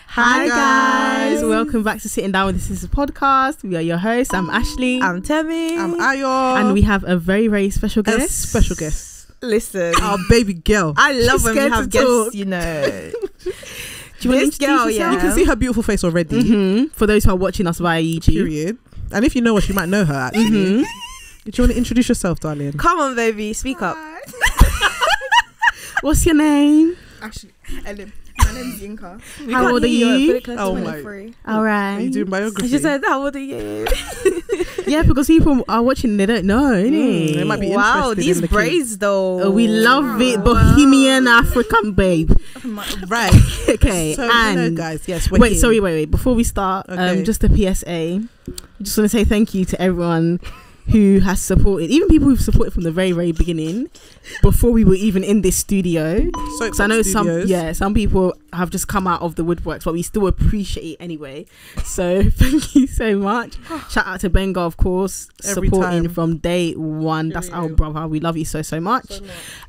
Hi guys, welcome back to Sitting Down with This Is a Podcast. We are your hosts. I'm Ashley. I'm Temi. I'm Ayo. And we have a very special guest. Listen, our baby girl. I love when we scared have to guests, talk. you know. Do you want to introduce yourself? You can see her beautiful face already. For those who are watching us via YouTube. Period. And if you know us, you might know her actually. Do you want to introduce yourself, darling? Come on, baby, speak up. What's your name? Actually, my name's Yinka. How old are you? Oh my. 23. All right. Are you doing biography? She said, how old are you? Yeah, because people are watching and they don't know, innit? They might be Wow, interested these in the braids though. We love it. Bohemian African babe. Right. Okay. So, and you know, guys, yes, we're wait, here. sorry, wait. Before we start, Okay. just a PSA. I just want to say thank you to everyone who has supported, even people who've supported from the very beginning, before we were even in this studio. So I know some people have just come out of the woodworks, but we still appreciate it anyway. So thank you so much. Shout out to Benga, of course, Every supporting time. from day one. That's our brother. We love you so much.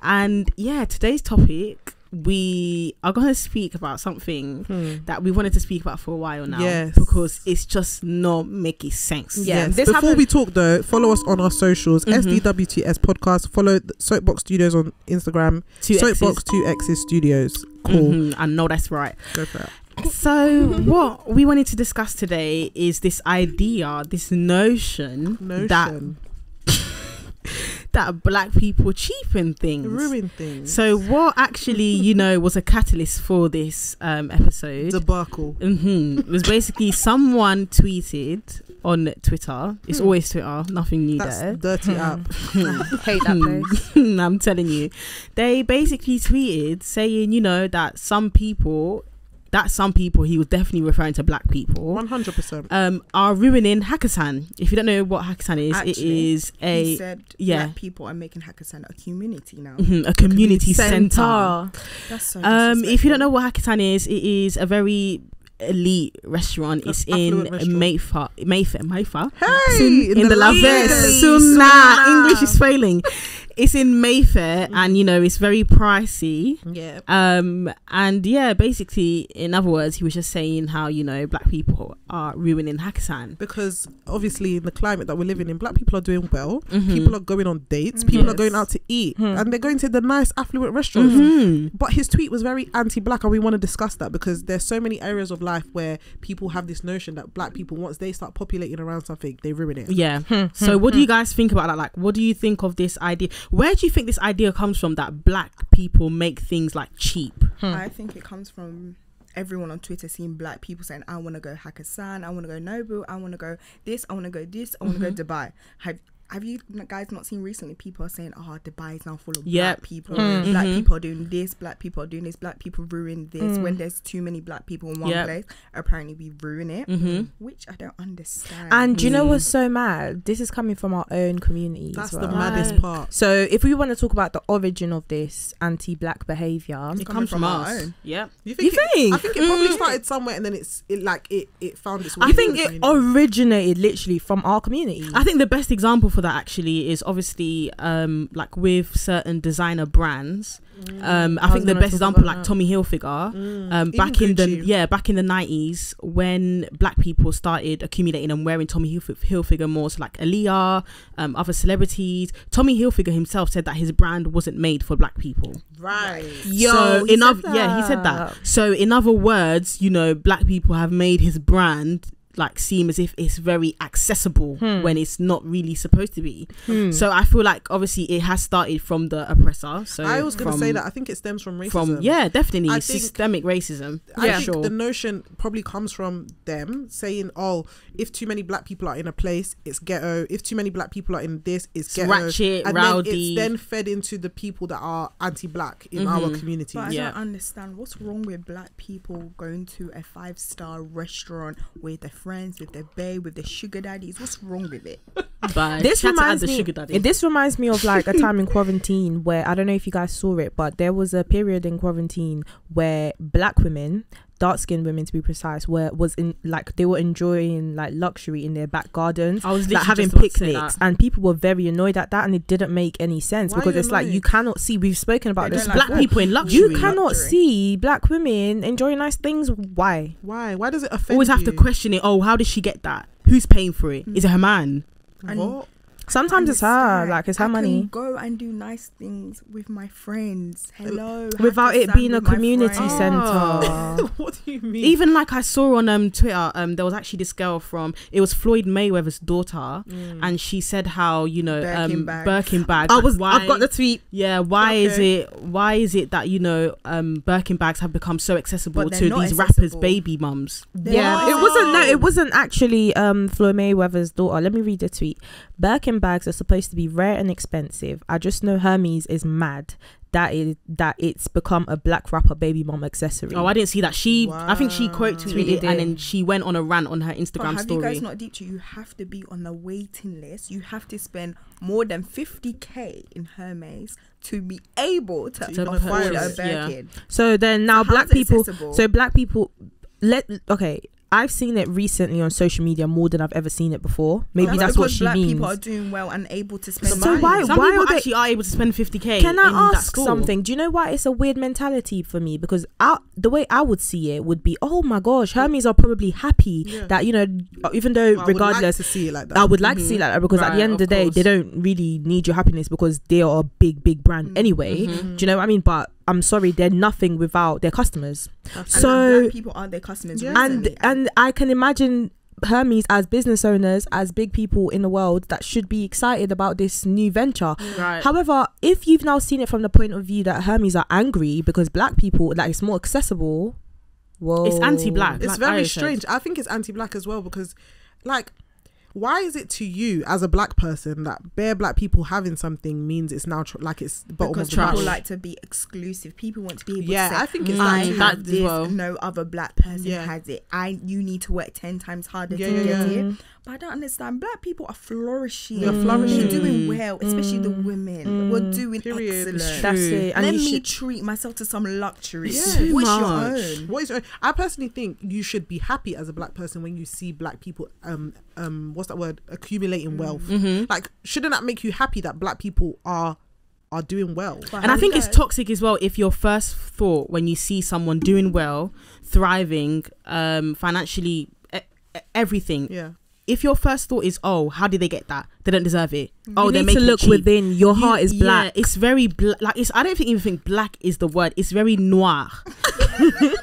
And yeah, today's topic, we are going to speak about something that we wanted to speak about for a while now. Yes. Because it's just not making sense. Yeah. Yes. This Before we talk though, follow us on our socials. SDWTS podcast. Follow the Soapbox Studios on Instagram. Soapbox 2X's Studios. Cool. I know that's right. Go for it. So what we wanted to discuss today is this idea, this notion. that black people cheapen things, Ruin things. So what actually, was a catalyst for this episode Debacle. It was basically someone tweeted on Twitter. It's always Twitter, nothing new That's there. dirty app. hate that place. I'm telling you, they basically tweeted saying, that some people, he was definitely referring to black people, 100%. are ruining Hakkasan. If you don't know what Hakkasan is, Actually, it is he said black people are making Hakkasan a community now. a community centre. That's so If you don't know what Hakkasan is, it is a very elite restaurant. It's in Affluent Mayfair. Hey, in the La Veste. English is failing. It's in Mayfair, and it's very pricey. Yeah. And yeah, basically, in other words, he was just saying how black people are ruining Hakkasan. Because obviously in the climate that we're living in, black people are doing well. People are going on dates. People are going out to eat, and they're going to the nice affluent restaurants. But his tweet was very anti-black, and we want to discuss that because there's so many areas of life where people have this notion that black people, once they start populating around something, they ruin it. Yeah. So what do you guys think about that? Like, what do you think of this idea? Where do you think this idea comes from, that black people make things like cheap? I think it comes from everyone on Twitter seeing black people saying, I want to go Hakkasan, I want to go Nobu, I want to go this, I want to go this, I want to go Dubai. Have you guys not seen recently people are saying, Dubai is now full of black people. Black people are doing this, black people are doing this, black people ruin this. When there's too many black people in one place, apparently we ruin it, which I don't understand. And do you know what's so mad? This is coming from our own community. That's as the well. maddest part. So if we want to talk about the origin of this anti-black behaviour, It comes from our us. own. Yeah. You think? think? I think it probably started somewhere, and then it found its way. I think into the it community. originated literally from our community. I think the best example for that actually is obviously like with certain designer brands. I think the best example, like Tommy Hilfiger, back in the 90s, when black people started accumulating and wearing Tommy Hilfiger more, so like Aaliyah, other celebrities. Tommy Hilfiger himself said that his brand wasn't made for black people. Right. Yo, So he he said that. So in other words, black people have made his brand like seem as if it's very accessible when it's not really supposed to be. So I feel like obviously it has started from the oppressor. So I was going to say that I think it stems from racism. Definitely I think systemic racism. I think the notion probably comes from them saying, if too many black people are in a place, it's ghetto. If too many black people are in this, it's ghetto. Ratchet, and rowdy. then it's then fed into the people that are anti-black in our community. But I don't understand what's wrong with black people going to a 5-star restaurant with their friends, with their babe, with their sugar daddies. What's wrong with it? Bye. This Shout out reminds the me. sugar daddy. This reminds me of like a time in quarantine where I don't know if you guys saw it, but there was a period in quarantine where black women, dark-skinned women to be precise, they were enjoying like luxury in their back gardens, I was like literally having just about to say picnics, that. and people were very annoyed at that, and it didn't make any sense Why are because you it's like you annoyed? cannot see. We've spoken about They this. don't like Black people in luxury. You cannot Luxury. see black women enjoying nice things. Why? Why does it offend Always have you? to question it. Oh, how did she get that? Who's paying for it? Is it her man? And What? Sometimes it's her, Understand. like it's her I money. can go and do nice things with my friends. Hello. Without it Hackathon being a with my community friends. centre. What do you mean? Even like I saw on Twitter, there was actually this girl it was Floyd Mayweather's daughter, and she said how Birkin bags. Birkin bags. I've got the tweet. Yeah, why is it that Birkin bags have become so accessible But they're to not these accessible. rappers' baby mums? Yeah, it wasn't actually Floyd Mayweather's daughter. Let me read the tweet. Birkin bags are supposed to be rare and expensive. I just know Hermes is mad that it's become a black rapper baby mom accessory. Oh, I didn't see that. I think she quote tweeted Tweeted and it. then she went on a rant on her But Instagram have story. you guys not deeped? You have to be on the waiting list. You have to spend more than 50k in Hermes to be able to To afford purchase, a Birkin. So then now So how's black it people. accessible? So black people. I've seen it recently on social media more than I've ever seen it before. Maybe that's what because she black means. people are doing well and able to spend So money. why Some people are they- actually are able to spend 50k. Can in I that ask store. something? Do you know why it's a weird mentality for me? Because the way I would see it would be, oh my gosh, Hermes are probably happy that even though Well, I would regardless, like to see it like that. I would like to see it like that because at the Right, end of the of day, course. they don't really need your happiness because they are a big brand anyway. Do you know what I mean? But I'm sorry, they're nothing without their customers. And So black people aren't their customers. Yeah. recently. and I can imagine Hermes as business owners, as big people in the world that should be excited about this new venture. Right. However, if you've now seen it from the point of view that Hermes are angry because black people, like, it's more accessible, whoa, It's anti-black. It's like very I said. strange. I think it's anti-black as well because, like, why is it to you as a black person that bare black people having something means it's now like it's the bottom because of the people barrel? like to be exclusive. People want to be able Yeah, to say, I think it's I that too. that have as this, well. no other black person Yeah. has it. You need to work 10 times harder Yeah, to yeah, get yeah. it. But I don't understand. Black people are flourishing. They're flourishing. They're doing well, especially the women. We're doing Period. It's excellent. That's it. And Let you me should- treat myself to some luxury. Yeah. Too What's your much. own? What is I personally think you should be happy as a black person when you see black people what's that word, accumulating wealth. Like, shouldn't that make you happy that black people are doing well? But And I how think you it's guys- toxic as well if your first thought when you see someone doing well, thriving, financially, everything. Yeah. If your first thought is, oh, how did they get that? They don't deserve it. Oh, you they're need to making look it cheap. within. Your heart is black. Yeah, it's very like it's. I don't even think black is the word. It's very noir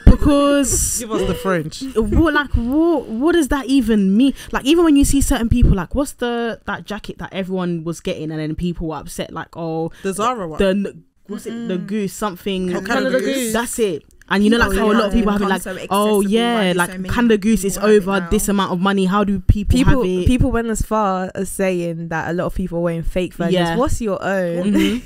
because Give us the French. what does that even mean? Like, even when you see certain people, like, what's that jacket that everyone was getting and then people were upset, like, oh, The Zara one. the goose something. Canada Goose. That's it. And you know, like, Oh, how a yeah. lot of people have been Become like, so oh accessible, why yeah, do like so many Canada Goose is people have it over now? this amount of money. How do people have it? People went as far as saying that a lot of people are wearing fake versions. Yeah. What's your own? Even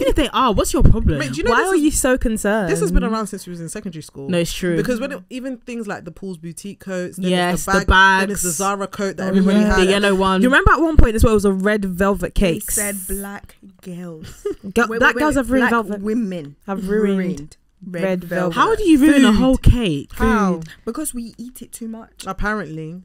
if they are, what's your problem? Mate, do you know Why this are you so concerned? This has been around since we was in secondary school. No, it's true. Because even things like the Paul's boutique coats, then Yes, it's the the bag, bags. then it's the Zara coat that everybody yeah. had. the yellow one. You remember at one point as well, it was a red velvet They cakes. said black girls. Black girls have ruined black velvet. women Have ruined red velvet. How do you ruin a Food. whole cake? How? Because we eat it too much. Apparently.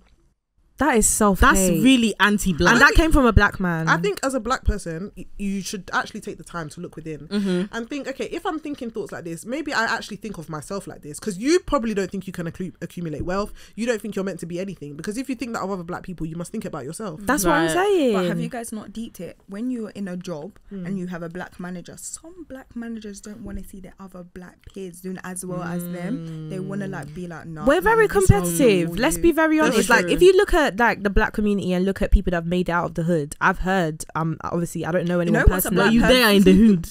That is self-hate. That's really anti-black. And that came from a black man. I think as a black person, you should actually take the time to look within and think, okay, if I'm thinking thoughts like this, maybe I actually think of myself like this, because you probably don't think you can accumulate wealth. You don't think you're meant to be anything, because if you think that of other black people, you must think about yourself. That's what I'm Right. saying. But have you guys not deeped it? When you're in a job and you have a black manager, some black managers don't want to see their other black peers doing as well as them. They want to be like, no. We're very this is how competitive. we Let's do. be very That's honest. Like, true. if you look at like the black community and look at people that have made it out of the hood, I've heard. Obviously, I don't know anyone know what's a personally. Are you there in the hood?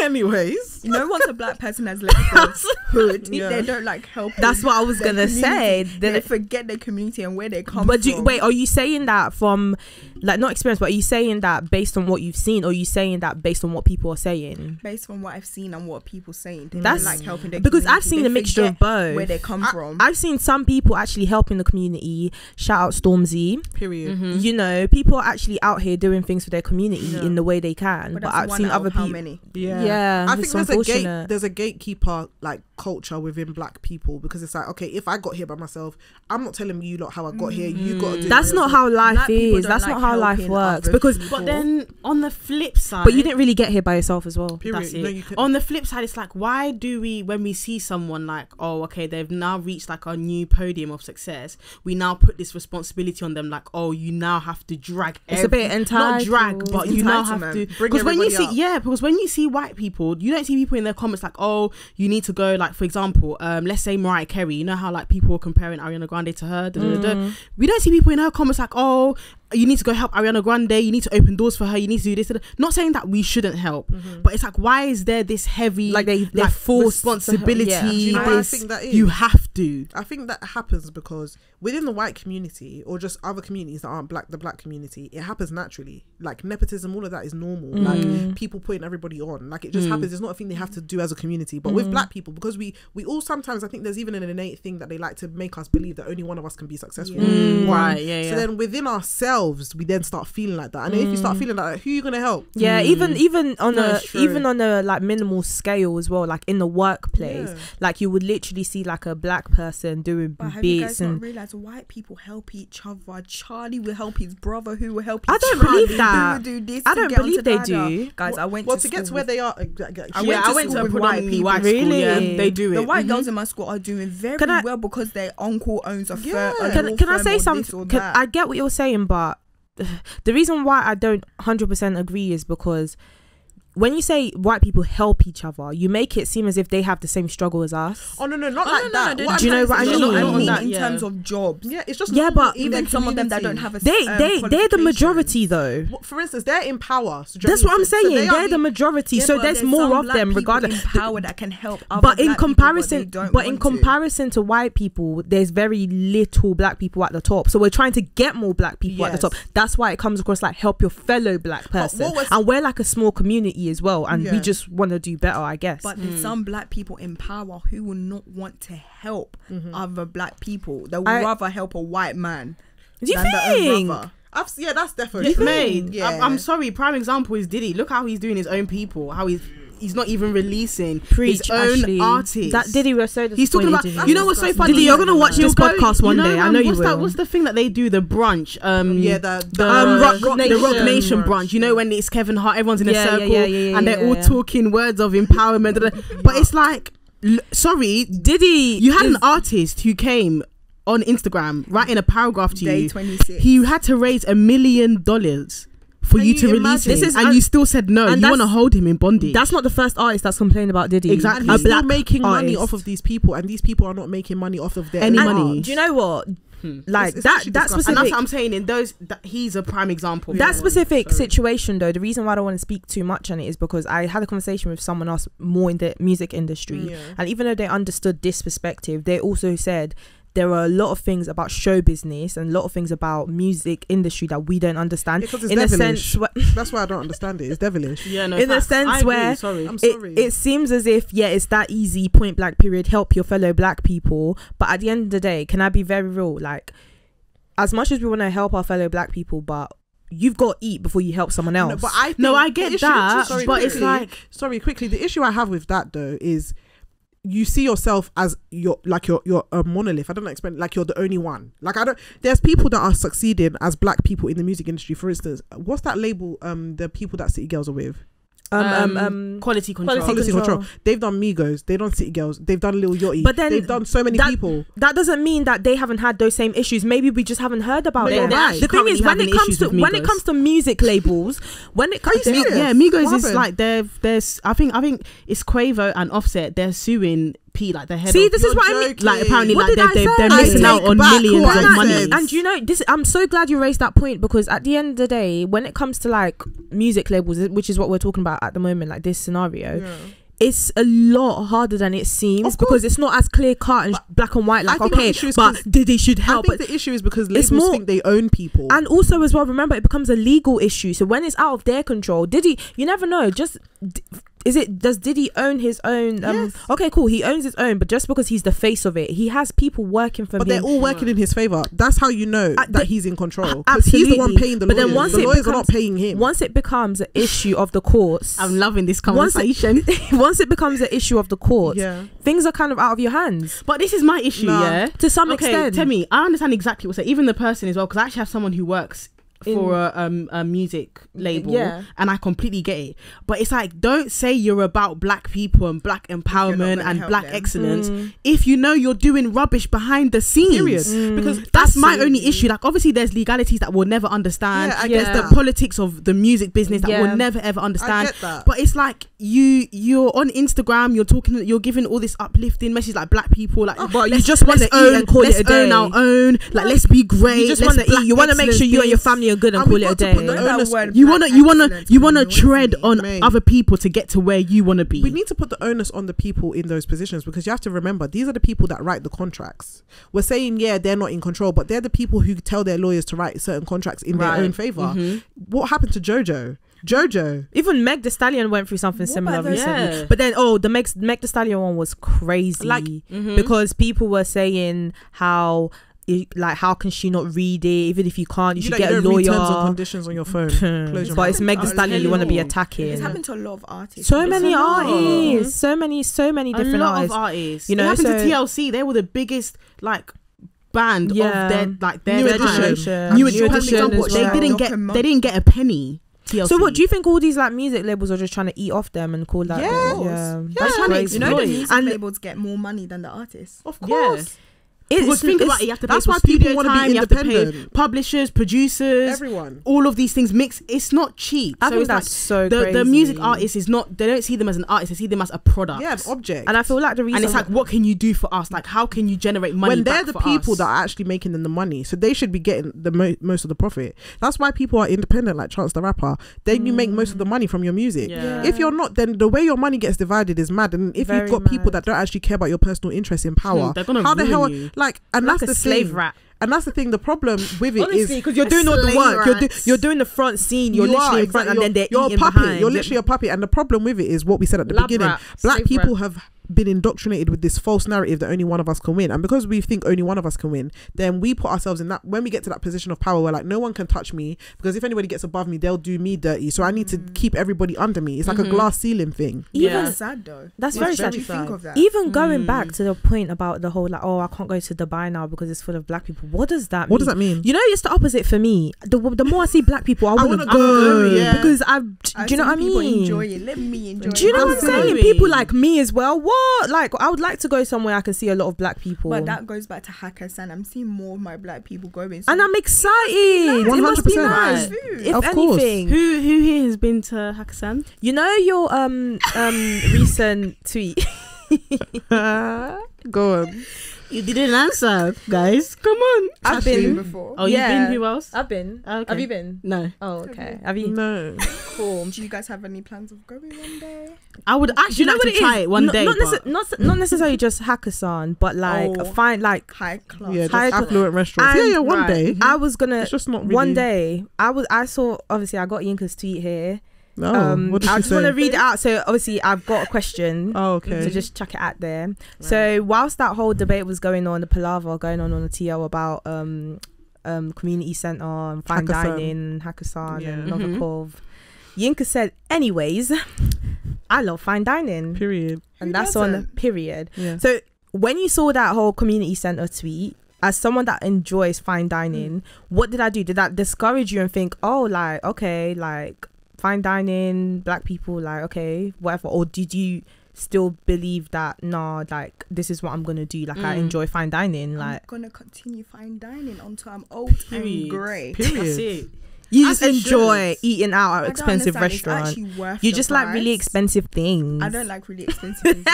Anyways, no one's a black person has left the hood. Yeah. They don't like help. That's what I was gonna say. They forget their community and where they come But from. wait, are you saying that from like not experience, but are you saying that based on what you've seen, or are you saying that based on what people are saying? Based on what I've seen and what people saying, they That's don't like helping their because I've community. seen They a mixture of forget both. where they come from. I've seen some people actually helping the community. Shout out Stormzy. period. You know, people are actually out here doing things for their community in the way they can. But But that's I've one seen out other of how people. many? Yeah, I think it's unfortunate. there's a gatekeeper like culture within black people, because it's like, okay, if I got here by myself, I'm not telling you lot how I got here. You got to do That's it not yourself. how life Black people is. don't That's like not how life helping works. other Because, people. But then on the flip side, but you didn't really get here by yourself as well. Period. that's it. No, you can- On the flip side, it's like, why do we, when we see someone like, oh, okay, they've now reached like a new podium of success, we now put this responsibility on them, like, oh, you now have to drag. It's a bit not entitled. drag, but you now have Entitlement. to. Bring Because when you everybody see, up. because when you see white people, you don't see people in their comments like, oh, you need to go, like, for example, let's say Mariah Carey. You know how like people were comparing Ariana Grande to her. We don't see people in her comments like, oh, you need to go help Ariana Grande, you need to open doors for her, you need to do this. Not saying that we shouldn't help, but it's like, why is there this heavy Like they're forced to help. responsibility? Yeah. Do you know what I This, think that is? you have to. I think that happens because within the white community, or just other communities that aren't black, the black community, it happens naturally. Like nepotism, all of that is normal. Like people putting everybody on, like it just happens. It's not a thing they have to do as a community. But with black people, because we all sometimes, I think there's even an innate thing that they like to make us believe that only one of us can be successful. Right, yeah. So then within ourselves, we then start feeling like that. And if you start feeling like that, who are you gonna help? Yeah, even on No, a it's true. even on a like minimal scale as well, like in the workplace, Yeah. like you would literally see like a black person doing But have you bits guys not and realised white people help each other? Charlie will help his brother, who will help I his don't Charlie, believe that. who will do this I to don't get believe onto they the ladder. do. Guys, I went Well, to to get to school where with- they are, I went to I went to school a with predominantly white people. school. Yeah, Really? they do it. The white girls in my school are doing very Can I- well because their uncle owns a Yeah. firm. can I say something? I get what you're saying, but the reason why I don't 100% agree is because when you say white people help each other, you make it seem as if they have the same struggle as us. Oh no, not like that. Do What you know what I mean? I Not mean that, in yeah. terms of jobs. Yeah, it's just Yeah, normal but in Even their some of them that community. don't have a They're the qualifications. majority though. For instance, they're in power. So do you That's know what I'm So saying. they are They're the majority, Yeah, so but there's some more of black them, people regardless. in power that can help other But in black people, comparison, they don't but in want to. comparison to white people, there's very little black people at the top. So we're trying to get more black people at the top. Yes. That's why it comes across like help your fellow black person. what was- And we're like a small community as well, and we Yeah. just want to do better, I guess. But there's some black people in power who will not want to help other black people. They would I- rather help a white man Do you than their own think? brother. Yeah, that's definitely true. Mate, Yeah. I'm sorry. Prime example is Diddy. Look how he's doing his own people. How he's not even releasing Preach, his own Ashley. artists. That Diddy was so He's talking about. disappointed in You know what's so funny? Diddy, you're gonna watch He'll this go- podcast one day. I know you what's that? will. What's the thing that they do? The brunch. Yeah, the Rock Nation Nation brunch. brunch. You know when it's Kevin Hart, everyone's in a Yeah, yeah, circle yeah, and they're all yeah. talking words of empowerment. But it's like, sorry, Diddy. you had is- an artist who came on Instagram writing a paragraph to Day you. 26. He had to raise $1 million for Can you you to release imagine? him, This is- and you still said no. and You want to that's- hold him in bondage. That's not the first artist that's complained about Diddy. Exactly. And A he's still black making money artist. off of these people, and these people are not making money off of their Any own money. art. Do you know what? Like It's that actually that disgusting. and specific that's what I'm saying. In those, he's a prime example. that for- specific situation though, the reason why I don't want to speak too much on it is because I had a conversation with someone else more in the music industry, Yeah. and even though they understood this perspective, they also said there are a lot of things about show business and a lot of things about music industry that we don't understand. Because it's in a devilish. sense where, That's why I don't understand it. It's devilish. Yeah, no, in a facts. sense I agree, where sorry. I'm sorry. it seems as if it's that easy, point blank period, help your fellow black people, but at the end of the day, can I be very real, like as much as we want to help our fellow black people, but you've got to eat before you help someone else. No, but I No, think I the get issue- that, sorry, but it's quickly, like- sorry, quickly. The issue I have with that though is you see yourself as you're a monolith. I don't expect like you're the only one. Like I don't. There's people that are succeeding as black people in the music industry. For instance, what's that label? The people that City Girls are with. Quality control. Quality control. They've done Migos. They've done City Girls. They've done Lil Yachty. But then they've done so many people. That doesn't mean that they haven't had those same issues. Maybe we just haven't heard about No, it. you're right. The thing is, Currently when it having comes issues to with when it Migos. comes to music labels, when it comes you to serious? Yeah, Migos What is happened? like there's I think it's Quavo and Offset. They're suing VP, like the head. See, of, this is what I mean. Like apparently, What like did I say? they're missing out on millions what of I money. said. And you know, this, I'm so glad you raised that point, because at the end of the day, when it comes to like music labels, which is what we're talking about at the moment, like this scenario, it's a lot harder than it seems, because it's not as clear cut and black and white. Like, okay, but they should help. I think the issue is because labels think they own people. And also as well, remember, it becomes a legal issue. So when it's out of their control, Diddy, you never know. Does Diddy own his own? Yes. Okay, cool. He owns his own, but just because he's the face of it, he has people working for him. But they're all working in his favor. That's how you know that he's in control. Because Absolutely. he's the one paying the lawyers. Then once the lawyers are not paying him. Once it becomes an issue of the courts, I'm loving this conversation. Once it becomes an issue of the courts, things are kind of out of your hands. But this is my issue, to some extent. Temi, I understand exactly what you're saying. Even the person as well, because I actually have someone who works for a music label, and I completely get it. But it's like, don't say you're about black people and black empowerment and black excellence if you know you're doing rubbish behind the scenes. Because that's my only issue. Like, obviously there's legalities that we'll never understand. There's the politics of the music business that we'll never ever understand. I get that. But it's like you're on Instagram, you're giving all this uplifting message, like black people, like, but you just want to eat and call it a day. Let's own our own. Like, let's be great. You just want to eat. You want to make sure you and your family are good and call it a day. You wanna tread on other people to get to where you want to be. We need to put the onus on the people in those positions, because you have to remember, these are the people that write the contracts. We're saying they're not in control, but they're the people who tell their lawyers to write certain contracts in their own favor. What happened to Jojo? Even Meg Thee Stallion went through something similar recently. But then the Meg Thee Stallion one was crazy, like because people were saying how can she not read it? Even if you can't, you should get a lawyer. Read terms and conditions on your phone. But it's Meg Thee Stallion you want to be attacking. It's happened to a lot of artists. So many artists. So many different artists. You know, it happened to TLC. They were the biggest band of their New Edition. New Edition. They didn't get a penny. TLC. So what do you think? All these like music labels are just trying to eat off them and call that? That's crazy. You know, the music labels get more money than the artists. Of course. Because think about it, you have to pay that's for why studio people want to time, be you have to independent. pay publishers, producers, everyone. All of these things mix. It's not cheap. I think that's so crazy. The music artist is not. They don't see them as an artist. They see them as a product. Yeah, an object. And I feel like the reason. And it's like, what can you do for us? Like, how can you generate money? When they're back the for people us? that are actually making them the money, so they should be getting the most of the profit. That's why people are independent, like Chance the Rapper. Then you make most of the money from your music. Yeah. If you're not, then the way your money gets divided is mad. And if you've got people that don't actually care about your personal interest in power, they're gonna how the hell? you. And like that's a the slave thing. rat. And that's the thing. The problem with it is because you're doing all the work. You're doing the front scene. You're literally in front, and then they're eating a puppet. behind. You're literally a puppet. And the problem with it is what we said at the beginning. Black people have been indoctrinated with this false narrative that only one of us can win, and because we think only one of us can win, then we put ourselves in that. When we get to that position of power, we're like, no one can touch me, because if anybody gets above me, they'll do me dirty, so I need to keep everybody under me. It's like a glass ceiling thing. Even sad though. That's very sad. Think of that? Even going back to the point about the whole like, I can't go to Dubai now because it's full of black people. What does that mean? You know, it's the opposite for me. The more I see black people, I want to go, because do you know what I mean? Enjoy it. Let me enjoy it. Do you know what I'm saying? People like me as well. What? Like, I would like to go somewhere I can see a lot of black people. But that goes back to Hakkasan. I'm seeing more of my black people going. And I'm excited. 100%. It must be nice. If of course. anything. Who here has been to Hakkasan? You know your recent tweet. Go on. You didn't answer, guys. Come on. I've been before. Oh, you've been? Who else? I've been. Okay. Have you been? No. Oh, okay. Have you? No. Cool. Do you guys have any plans of going one day? I would actually like to try it one day. Not necessarily just Hakkasan, but like find like high class. Yeah, just affluent restaurants. And one day. I was gonna. It's just not really. One day. I saw. Obviously, I got Yinka's tweet here. What did I she just say? want to read it out. So obviously I've got a question. Oh, okay. So just chuck it out there. Right. So whilst that whole debate was going on, the palaver going on the TL about community centre and fine dining, Hakkasan and Novakov, Yinka said, anyways, I love fine dining. Period. And that's on period. Yeah. So when you saw that whole community centre tweet, as someone that enjoys fine dining, what did I do? Did that discourage you and think, oh, like, okay, like fine dining, black people, like, okay, whatever? Or did you still believe that, nah, like, this is what I'm gonna do, like, I enjoy fine dining, like, I'm gonna continue fine dining until I'm old and grey. That's it. You just enjoy eating out at expensive restaurants. You just like really expensive things. I don't like really expensive things.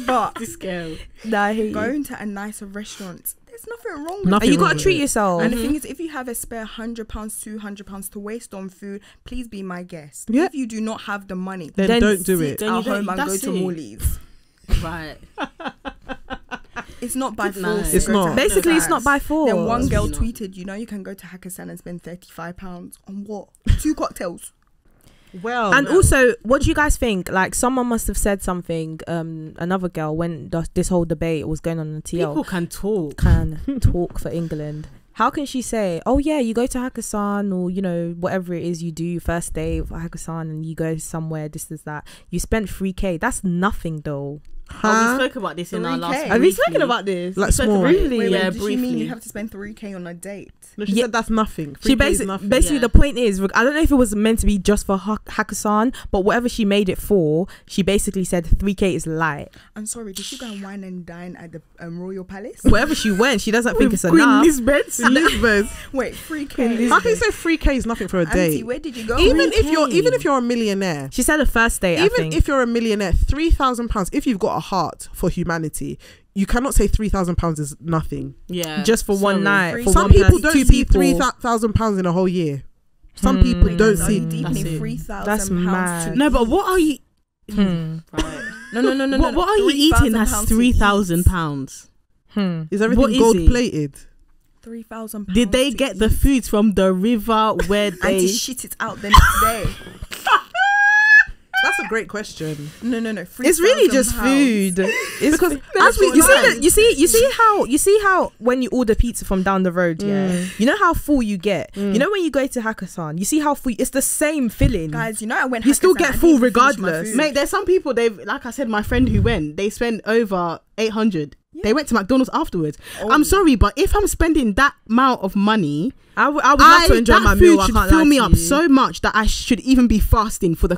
But This girl. Nah, I hate you. going to a nicer restaurant, there's nothing wrong with Nothing And you wrong gotta with treat it. yourself. And the thing is, if you have a spare £100, £200 to waste on food, please be my guest. Yeah. If you do not have the money, Then don't do sit it. Then you at don't- home and go that's to it. Morley's. Right. It's not by Good force. night. to It's go to not. Hakkasan. Basically, it's not by force. Then one It's girl really not. tweeted, you can go to Hakkasan and spend £35 on what? 2 cocktails. Well, And also, what do you guys think? Like, someone must have said something. Another girl, when this whole debate was going on TL, People can talk. can talk for England. How can she say, oh yeah, you go to Hakkasan, or whatever it is you do, your first day for Hakkasan, and you go somewhere, this is that, you spent 3k. That's nothing though. Oh, we spoke about this in our 3K. last. Are we briefly. speaking about this? like We spoke small. about it. Really? Wait, Yeah, did she mean briefly. you have to spend 3k on a date? No, she Yeah. said that's nothing. She 3K is basically, nothing. Yeah. the point is, I don't know if it was meant to be just for Hakkasan, but whatever she made it for, she basically said 3k is light. I'm sorry, did she go and wine and dine at the Royal Palace? Wherever she went, she doesn't think it's Queen enough. Elizabeth. Elizabeth. Wait, 3k? How can you say 3k is nothing for a Auntie, date? where did you go? Even if 3K. you're a millionaire, She said the first date. I even think. if you're a millionaire, £3,000. If you've got a heart for humanity, you cannot say £3,000 is nothing. Yeah. just for one Sorry. night, for Some one people person, don't two see people. £3,000 in a whole year. Some people don't Are see. you deepening That's it. £3,000 That's mad. to No, but what are you? Hmm. Right. No. What are you eating? That's £3,000 £3,000. Is What everything is gold it? plated? £3,000? Did they get the foods from the river where and they? to shit it out the next day? That's a great question. No. It's really just food. It's Because as we, what you I'm see how when you order pizza from down the road, you know how full you get. You know when you go to Hakkasan, you see how full. It's the same filling. Guys, I went. You still Hakkasan, get I full didn't even finish my regardless. food. Mate, there's some people. They've, like I said, my friend who went, they spent over 800. They went to McDonald's afterwards. Oh. I'm sorry, but if I'm spending that amount of money, I would love to enjoy that my food meal. I should can't fill lie me to up you. so much that I should even be fasting for the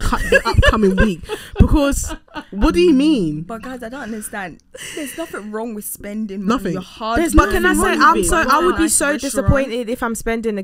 upcoming week. Because what do you mean? But guys, I don't understand. There's nothing wrong with spending Nothing. money. Your hard. There's But can I nothing say, wrong with it. I would be Nice so restaurant. disappointed if I'm spending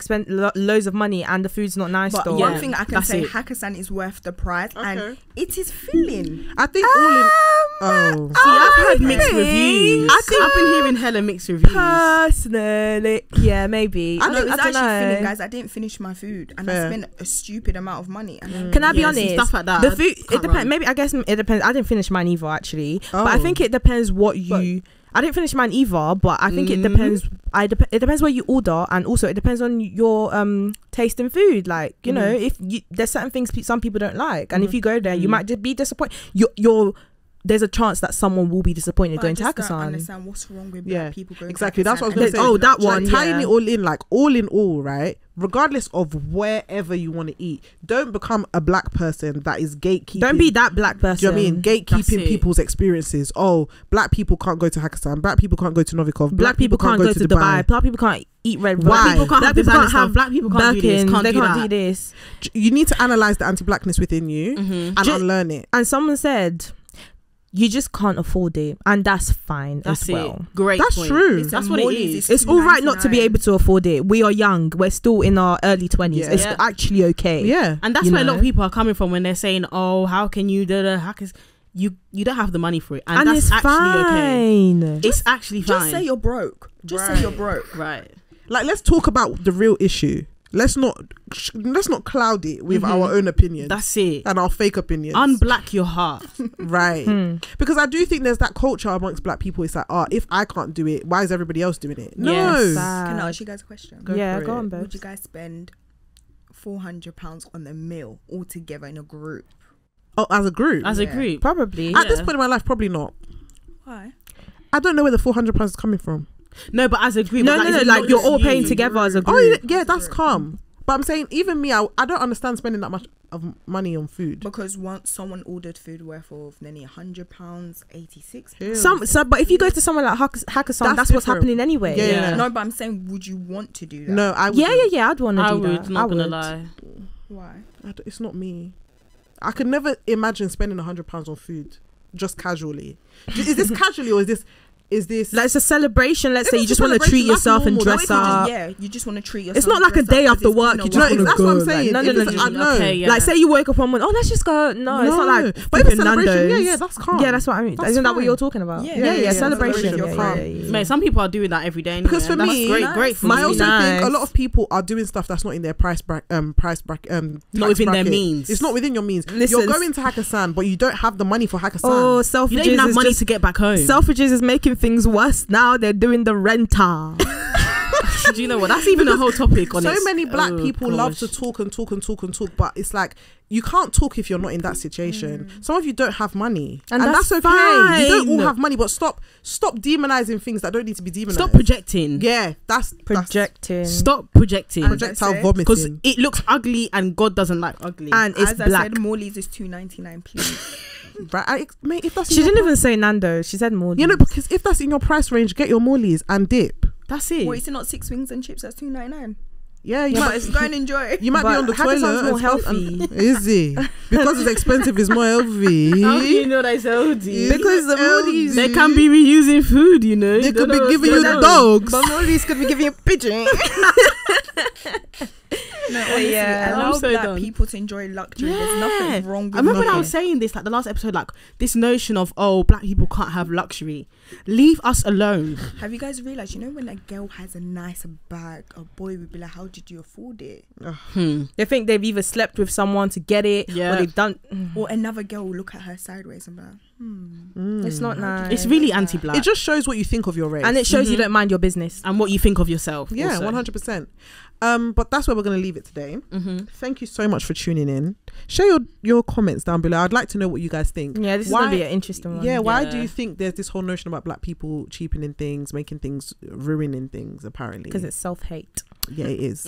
loads of money and the food's not nice But though. one Yeah, thing I can that's say, it. Hakkasan is worth the price, and Okay. it is filling. I think all in. Oh. See, I've heard mixed think- reviews. I think- I've been hearing hella mixed reviews. Personally, yeah, maybe. I know it's don't actually know. filling, guys. I didn't finish my food, and Fair. I spent a stupid amount of money. And Can I be Yeah, some honest? stuff like that, The I food, it can't depends. run. Maybe I guess it depends. I didn't finish mine either, actually. But I Oh. think it depends what you. I didn't finish mine either, but I think it Mhm. depends. It depends what you order, and also it depends on your taste in food. Like know, if there's certain things some people don't like, and if you go there, you might just be disappointed. There's a chance that someone will be disappointed But going I to just don't Hakkasan. understand what's wrong with Yeah, black people going exactly. to That's what I was Hakkasan. going to say. Oh, that one, Like, tying yeah. it all in, like all in all, right? Regardless of wherever you want to eat, don't become a black person that is gatekeeping. Don't be that black person. Do you know what I mean? That's Gatekeeping it. people's experiences. Oh, black people can't go to Hakkasan. Black people can't go to Novikov. Black people can't go to Dubai. Black people can't eat red wine. Why? Black people can't Black have people designer can't stuff. have Black people can't do this. Birkins. Can't They do can't that. do this. You need to analyze the anti-blackness within you and Ju- unlearn it. And someone said, you just can't afford it, and that's fine That's as it. well. Great. That's point. true. Listen, That's what it Morley's is. It's all right not to be $2.99. able to afford it. We are young. We're still in our early 20s. Yeah. It's Yeah. actually okay. Yeah. And that's You where a lot of know? people are coming from when they're saying, "Oh, how can you do the hackers?" You don't have the money for it, and, And that's it's actually okay. fine. It's actually fine. Just say you're broke. Just say Right. you're broke. right. Like, let's talk about the real issue. Let's not cloud it with our own opinions That's it. and our fake opinions. Unblack your heart. Right. Because I do think there's that culture amongst black people. It's like, oh, if I can't do it, why is everybody else doing it? No. Yes. Can I ask you guys a question? Yeah, for go it. on, Would babes. you guys spend £400 on a meal all together in a group? Oh, as a group. As a Yeah. group. Probably. At this Yeah. point in my life, probably not. Why? I don't know where the £400 is coming from. No, but as a group. No, like, no, it's like not you're just all paying you. together as a Oh, group. yeah, that's calm. But I'm saying, even me, I don't understand spending that much of money on food. Because once someone ordered food worth of nearly £100, 86. So, but if you go to somewhere like Hakkasan, that's what's different. happening anyway. Yeah, Yeah. No, but I'm saying, would you want to do that? No, I Yeah, wouldn't. yeah, I'd want to I do would. that. Not I gonna would. lie. Why? It's not me. I could never imagine spending £100 on food just casually. Is this casually or is this Is this like it's a celebration? Let's say you it's just a want to treat celebration, yourself that's and normal. dress No, up. you just want to treat yourself. It's not like a dress day up after 'cause it's work. been a You just No, want to that's go. what I'm Like, saying. no, If no, no, it's- no. I know. Okay, yeah. Like say you wake up on one. Oh, let's just go. No, it's not like but if it's flipping celebration, Nando's. yeah, that's calm. Yeah, that's what I mean. That's Isn't that what fine. you're talking about? Yeah, Yeah, yeah, celebration. celebration, Yeah, you're yeah, calm. yeah. Mate, some people are doing that every day anyway. Because for and that's me, great for I you. also Nice. think a lot of people are doing stuff that's not in their price bracket. Not tax within their bracket. means. It's not within your means. Listen. You're going to Hakkasan, but you don't have the money for Hakkasan. Oh, You Selfridges don't even have is money just to get back home. Selfridges is making things worse now. They're doing the renter. Do you know what? That's even a whole topic on So it. many black Oh, people love to gosh. talk and talk and talk and talk, but it's like you can't talk if you're not in that situation. Some of you don't have money, And that's that's okay. You don't all fine. have money, but stop demonizing things that don't need to be demonized. Stop projecting. Yeah, that's Projecting. Stop projecting. projectile That's it. vomiting. Because it looks ugly and God doesn't like ugly. And it's As black. I said, Morley's is $2.99, please. Right, mate, if that's She in your didn't even say Nando's. She said more. you know, because if that's in your price range, get your Morleys and dip. That's it. What, is it not 6 wings and chips? That's $2.99. Yeah, you Yeah, might. but it's go and enjoy. You might be But on the Hakkasan's toilet. more and- healthy. and- Is it? Because it's expensive, it's more healthy. How do you know that's healthy? Because the Morley's- They can be reusing food, you know. They could Don't be know giving what's you going on. dogs. But Morley's could be giving you pigeon. No, honestly, Yeah. allow I'm so black done. people to enjoy luxury. There's Yeah. nothing wrong with I remember when I nothing. was saying this, like the last episode, like this notion of, oh, black people can't have luxury. Leave us alone. Have you guys realized, you know, when a girl has a nice bag, a boy would be like, how did you afford it? They think they've either slept with someone to get it, Yeah. or they've done. Or another girl will look at her sideways and be like, It's not nice. It's really anti-black. It just shows what you think of your race. and it shows you don't mind your business. and what you think of yourself. Yeah, also. 100%. But that's where we're going to leave it today. Mm-hmm. Thank you so much for tuning in. Share your comments down below. I'd like to know what you guys think. Yeah, this is gonna be an interesting one. Yeah, why Yeah. do you think there's this whole notion about black people cheapening things, making things, ruining things, apparently? because it's self-hate. Yeah, it is.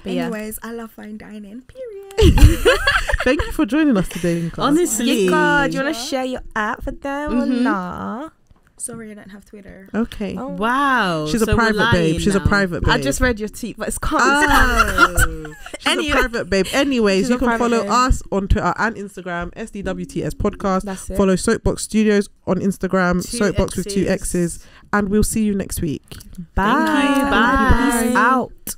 But yeah. anyways, I love fine dining, period. Thank you for joining us today, Inka. Honestly. God, do you want to share your app for them or nah? Sorry, I don't have Twitter. Okay. Oh. Wow. She's So a we're private babe. lying She's a now. private babe. I just read your tweet, but it's can't. Oh, she's Anyway. a private babe. Anyways, She's you a can private follow babe. us on Twitter and Instagram, SDWTS Podcast. That's it. Follow Soapbox Studios on Instagram, Two Soapbox with 2 X's. X's. And we'll see you next week. Bye. Thank you. Bye. Peace out.